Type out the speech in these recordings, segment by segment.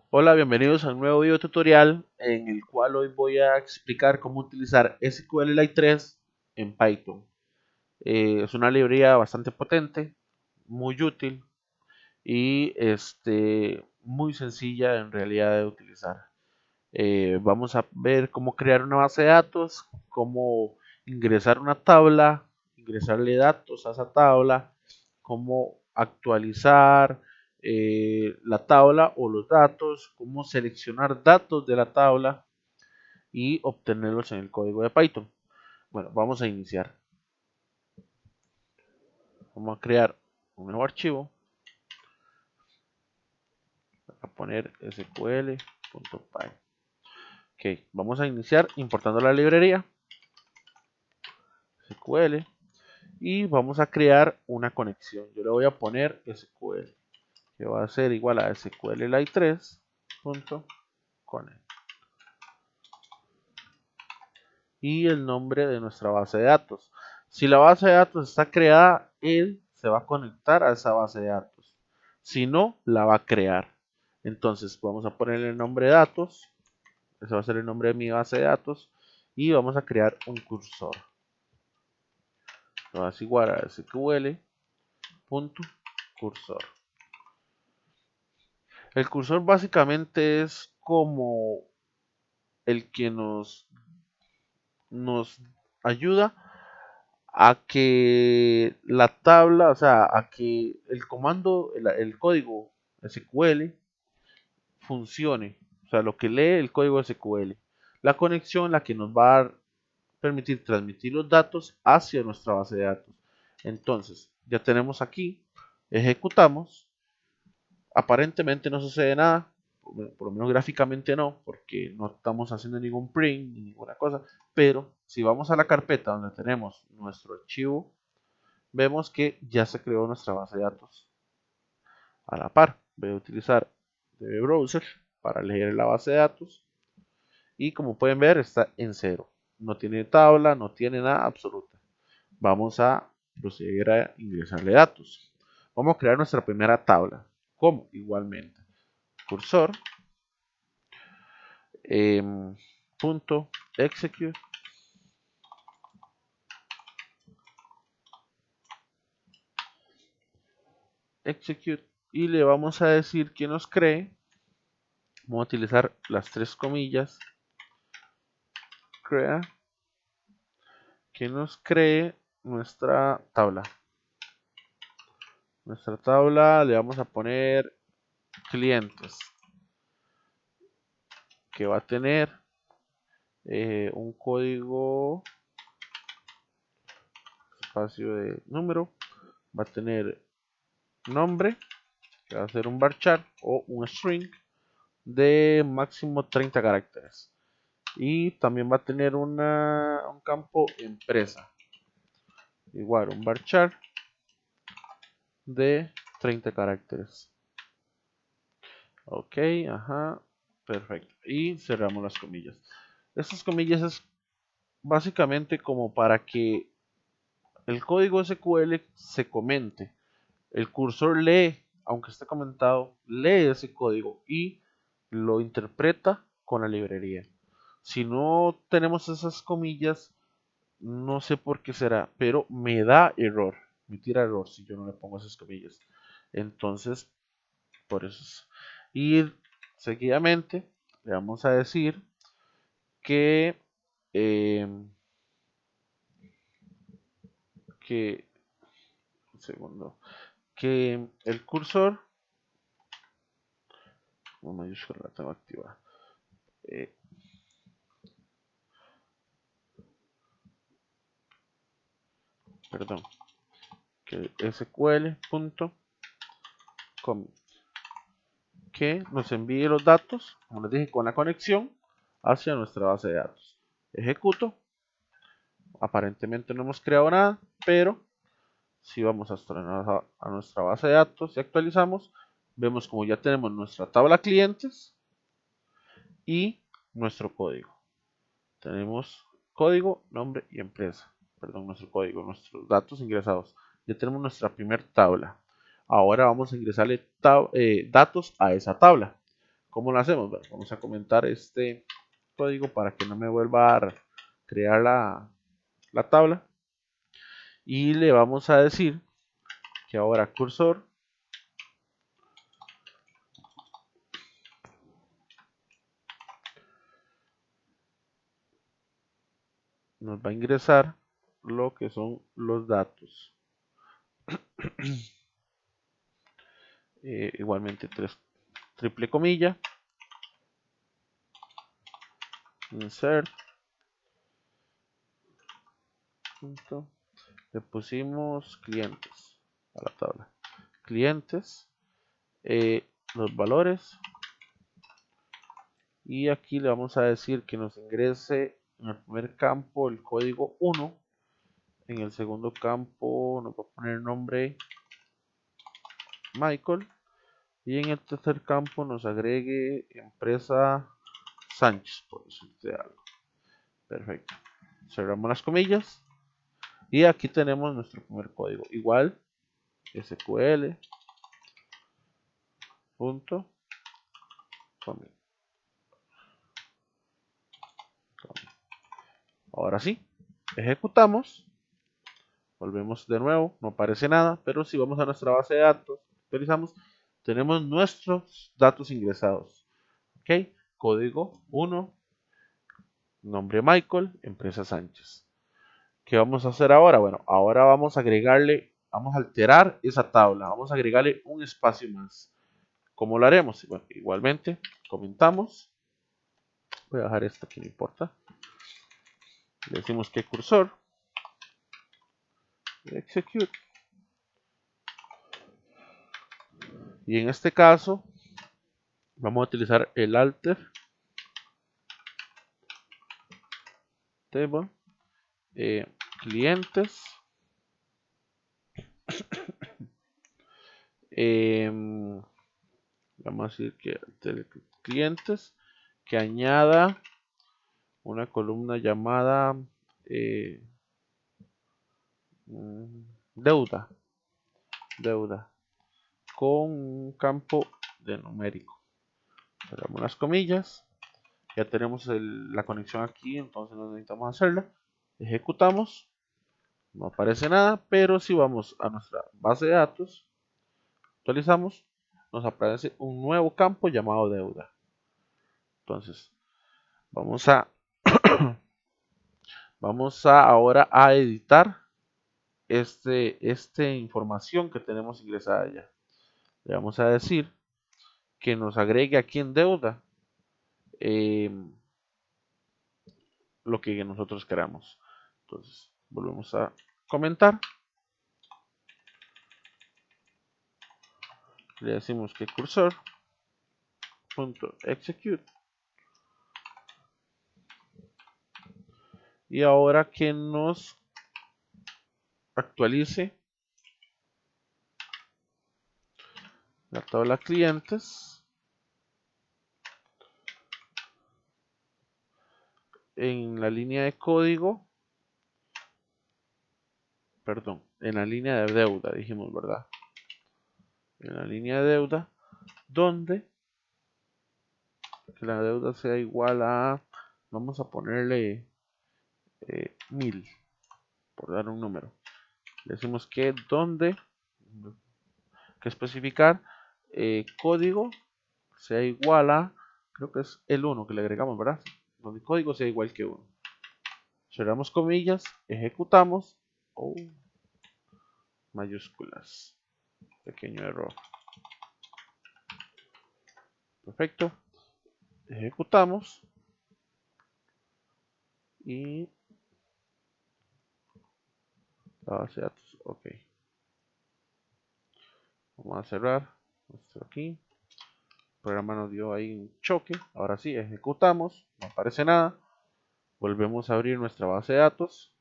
Hola, bienvenidos a un nuevo video tutorial en el cual hoy voy a explicar cómo utilizar SQLite 3 en Python. Es una librería bastante potente, muy útil y muy sencilla en realidad de utilizar. Vamos a ver cómo crear una base de datos, cómo ingresar una tabla, ingresarle datos a esa tabla, cómo actualizar la tabla o los datos, cómo seleccionar datos de la tabla y obtenerlos en el código de Python. Bueno, vamos a iniciar. Vamos a crear un nuevo archivo. A poner sql.py. Ok, vamos a iniciar importando la librería SQL y vamos a crear una conexión. Yo le voy a poner SQL, que va a ser igual a SQLite 3.connect y el nombre de nuestra base de datos. Si la base de datos está creada, él se va a conectar a esa base de datos. Si no, la va a crear. Entonces vamos a ponerle el nombre de datos. Ese va a ser el nombre de mi base de datos. Y vamos a crear un cursor. Lo va a igual a sql.cursor. El cursor básicamente es como el que nos ayuda a que la tabla, o sea, a que el comando, el código SQL funcione. O sea, lo que lee el código SQL. La conexión, la que nos va a permitir transmitir los datos hacia nuestra base de datos. Entonces, ya tenemos aquí, ejecutamos. Aparentemente no sucede nada, por lo menos gráficamente no, porque no estamos haciendo ningún print ni ninguna cosa. Pero si vamos a la carpeta donde tenemos nuestro archivo, vemos que ya se creó nuestra base de datos. A la par, voy a utilizar DB Browser para leer la base de datos y como pueden ver está en cero. No tiene tabla, no tiene nada absoluta. Vamos a proceder a ingresarle datos. Vamos a crear nuestra primera tabla. ¿Cómo? Igualmente. Cursor. Punto execute. Execute. Y le vamos a decir que nos cree. Vamos a utilizar las tres comillas. Crea. Que nos cree nuestra tabla. Nuestra tabla le vamos a poner clientes. Que va a tener un código espacio de número, va a tener nombre, que va a ser un varchar o un string de máximo 30 caracteres. Y también va a tener un campo empresa, igual un varchar de 30 caracteres. Ok, ajá, perfecto. Y cerramos las comillas. Estas comillas es básicamente como para que el código SQL se comente. El cursor lee, aunque esté comentado, lee ese código y lo interpreta con la librería. Si no tenemos esas comillas, no sé por qué será, pero me da error, me tira error si yo no le pongo esas comillas. Entonces, por eso es. Y seguidamente le vamos a decir que, eh, un segundo, que el cursor, con mayúscula la tengo activada, eh, perdón, que sql.com que nos envíe los datos, como les dije, con la conexión hacia nuestra base de datos. Ejecuto. Aparentemente no hemos creado nada, pero si vamos a nuestra base de datos y actualizamos, vemos como ya tenemos nuestra tabla clientes y nuestro código. Tenemos código, nombre y empresa. Perdón, nuestro código, nuestros datos ingresados. Ya tenemos nuestra primera tabla. Ahora vamos a ingresarle datos a esa tabla. ¿Cómo lo hacemos? Bueno, vamos a comentar este código para que no me vuelva a crear la tabla. Y le vamos a decir que ahora cursor nos va a ingresar lo que son los datos. Igualmente triple comilla, insert, punto, le pusimos clientes a la tabla. Clientes, los valores, y aquí le vamos a decir que nos ingrese en el primer campo el código 1, en el segundo campo nos va a poner nombre Michael, y en el tercer campo nos agregue empresa Sánchez, por decirte algo. Perfecto. Cerramos las comillas y aquí tenemos nuestro primer código. Igual SQL punto ahora sí, ejecutamos, volvemos de nuevo, no aparece nada, pero si vamos a nuestra base de datos, actualizamos, tenemos nuestros datos ingresados. Ok, código 1, nombre Michael, empresa Sánchez. ¿Qué vamos a hacer ahora? Bueno, ahora vamos a agregarle, vamos a alterar esa tabla, vamos a agregarle un espacio más. ¿Cómo lo haremos? Bueno, igualmente, comentamos. Voy a dejar esto aquí, no importa. Le decimos que cursor, execute. Y en este caso, vamos a utilizar el alter table, clientes, vamos a decir que clientes, que añada una columna llamada eh, deuda, con un campo de numérico. Cerramos las comillas, ya tenemos la conexión aquí, entonces no necesitamos hacerla. Ejecutamos, no aparece nada, pero si vamos a nuestra base de datos, actualizamos, nos aparece un nuevo campo llamado deuda. Entonces, vamos a ahora a editar esta información que tenemos ingresada ya. Le vamos a decir que nos agregue aquí en deuda eh, lo que nosotros queramos. Entonces, volvemos a comentar. Le decimos que cursor punto execute. Y ahora que nos actualice la tabla clientes en la línea de código, perdón, en la línea de deuda, dijimos, ¿verdad? En la línea de deuda, donde que la deuda sea igual a, vamos a ponerle 1000, por dar un número. Le decimos que donde, que especificar código sea igual a, creo que es el 1 que le agregamos, ¿verdad? Donde el código sea igual que 1. Cerramos comillas, ejecutamos, mayúsculas, pequeño error. Perfecto, ejecutamos y la base de datos, ok. Vamos a cerrar esto aquí. El programa nos dio ahí un choque. Ahora sí, ejecutamos, no aparece nada. Volvemos a abrir nuestra base de datos.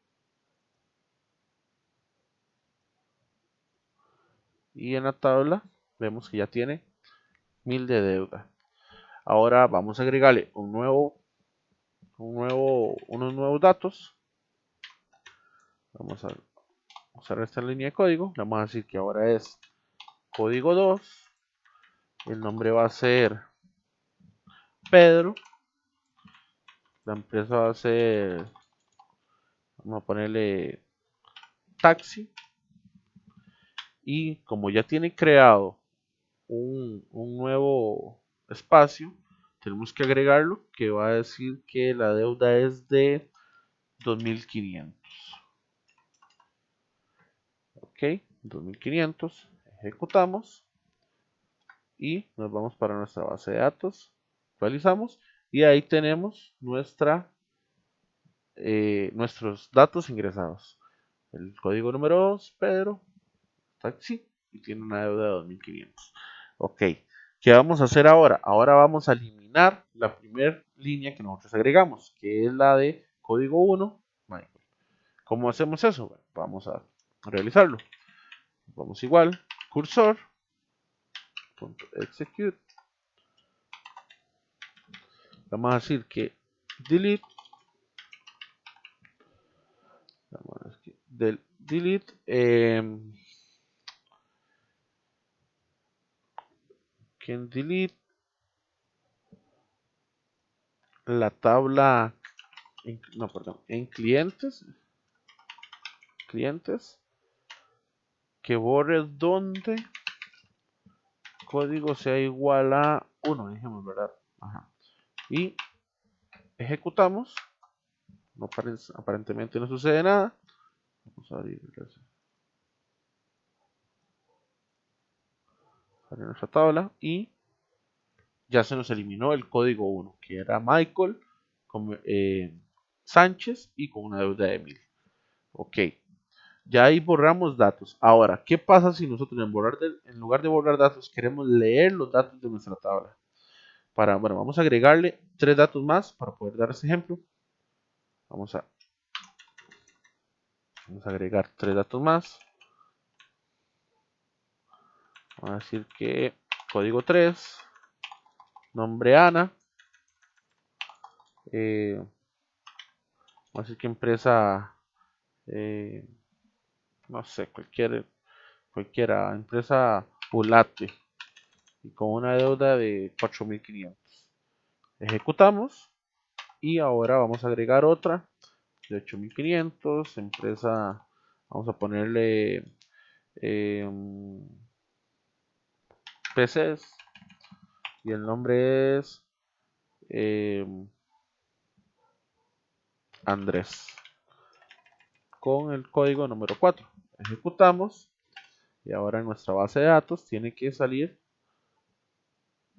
Y en la tabla vemos que ya tiene 1000 de deuda. Ahora vamos a agregarle unos nuevos datos. Vamos a usar esta línea de código. Vamos a decir que ahora es código 2. El nombre va a ser Pedro. La empresa va a ser, vamos a ponerle taxi. Y como ya tiene creado un nuevo espacio, tenemos que agregarlo, que va a decir que la deuda es de 2500. Ok, 2500. Ejecutamos y nos vamos para nuestra base de datos. Actualizamos y ahí tenemos nuestros datos ingresados. El código número 2, Pedro, taxi, y tiene una deuda de 2500. Ok, ¿qué vamos a hacer ahora? Ahora vamos a eliminar la primera línea que nosotros agregamos, que es la de código 1, Michael. ¿Cómo hacemos eso? Bueno, vamos a realizarlo. Vamos igual, cursor.execute. Vamos a decir que delete, vamos a decir delete, que delete la tabla, no, perdón, en clientes, que borre donde código sea igual a 1, dijimos, ¿verdad? Ajá. Y ejecutamos. No aparentemente no sucede nada. Vamos a abrir nuestra tabla y ya se nos eliminó el código 1, que era Michael Sánchez y con una deuda de 1000. Ok, ya ahí borramos datos. Ahora, ¿qué pasa si nosotros en lugar de borrar datos queremos leer los datos de nuestra tabla? Bueno, vamos a agregarle 3 datos más para poder dar este ejemplo. Vamos a agregar 3 datos más. Vamos a decir que código 3, nombre Ana, vamos a decir que empresa, eh, no sé, cualquiera, empresa Ulate, y con una deuda de 4500. Ejecutamos y ahora vamos a agregar otra de 8500, empresa, vamos a ponerle eh, PCs y el nombre es Andrés, con el código número 4. Ejecutamos y ahora en nuestra base de datos tiene que salir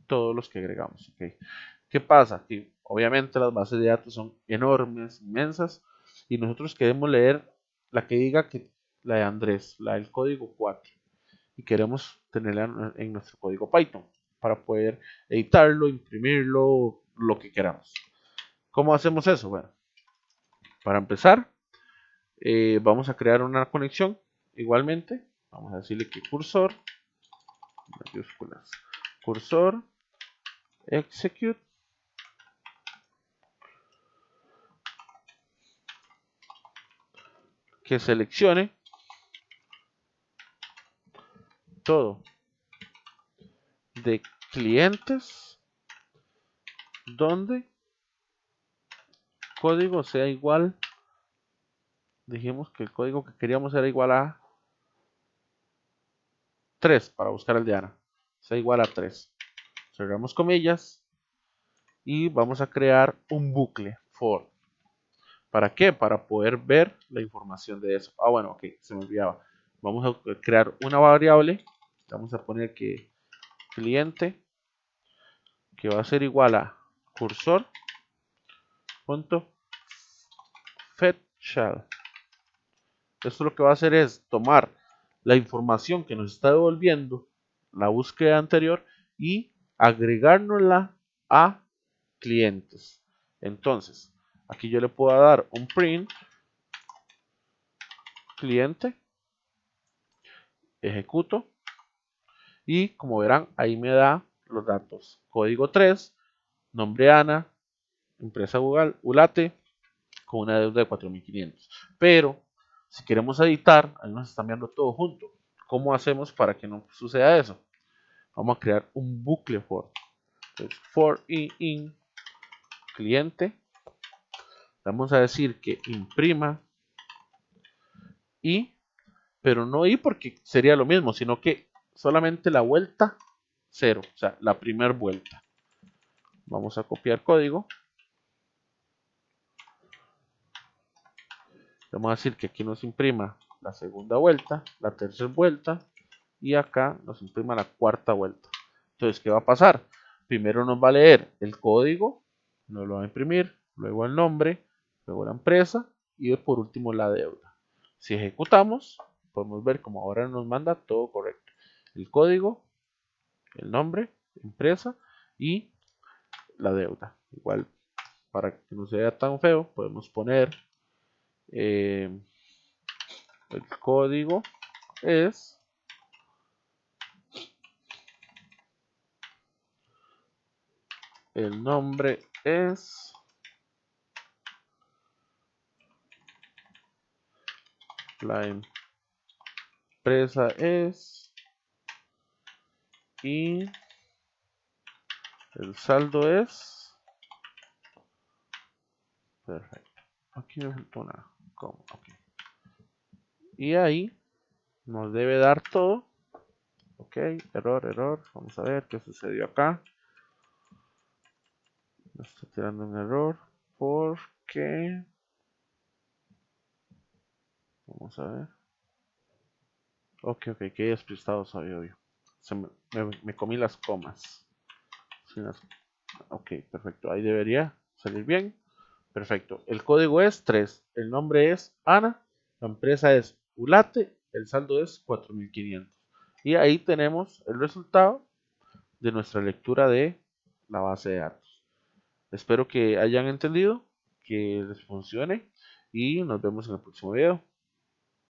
todos los que agregamos. ¿Okay? ¿Qué pasa? Que obviamente las bases de datos son enormes, inmensas, y nosotros queremos leer la que diga que la de Andrés, la del código 4, y queremos tenerla en nuestro código Python para poder editarlo, imprimirlo, lo que queramos. ¿Cómo hacemos eso? Bueno, para empezar, vamos a crear una conexión igualmente. Vamos a decirle que cursor, mayúsculas, cursor, execute, que seleccione todo de clientes donde código sea igual, dijimos que el código que queríamos era igual a 3 para buscar el de Ana, sea igual a 3. Cerramos comillas y vamos a crear un bucle for. ¿Para qué? Para poder ver la información de eso. Ah, bueno, ok, se me olvidaba. Vamos a crear una variable. Vamos a poner que cliente, que va a ser igual a cursor.fetchall. Esto lo que va a hacer es tomar la información que nos está devolviendo la búsqueda anterior y agregárnosla a clientes. Entonces, aquí yo le puedo dar un print cliente, ejecuto y como verán ahí me da los datos. Código 3, nombre Ana, empresa Ulate con una deuda de 4500. Pero si queremos editar, ahí nos está enviando todo junto. ¿Cómo hacemos para que no suceda eso? Vamos a crear un bucle for. Entonces, for in cliente, vamos a decir que imprima y, pero no y porque sería lo mismo, sino que solamente la vuelta 0, o sea, la primera vuelta. Vamos a copiar código. Vamos a decir que aquí nos imprima la segunda vuelta, la tercera vuelta y acá nos imprima la cuarta vuelta. Entonces, ¿qué va a pasar? Primero nos va a leer el código, nos lo va a imprimir, luego el nombre, luego la empresa y por último la deuda. Si ejecutamos, podemos ver como ahora nos manda todo correcto. El código, el nombre, empresa y la deuda. Igual, para que no se vea tan feo, podemos poner el código es el nombre es la empresa es y el saldo es perfecto. Aquí me faltó una coma. Okay. Y ahí nos debe dar todo. Ok, error. Vamos a ver qué sucedió acá. Me está tirando un error porque vamos a ver. Ok, que despistado soy, obvio. Me comí las comas. Ok, perfecto. Ahí debería salir bien. Perfecto. El código es 3. El nombre es Ana. La empresa es Ulate. El saldo es 4500. Y ahí tenemos el resultado de nuestra lectura de la base de datos. Espero que hayan entendido, que les funcione y nos vemos en el próximo video.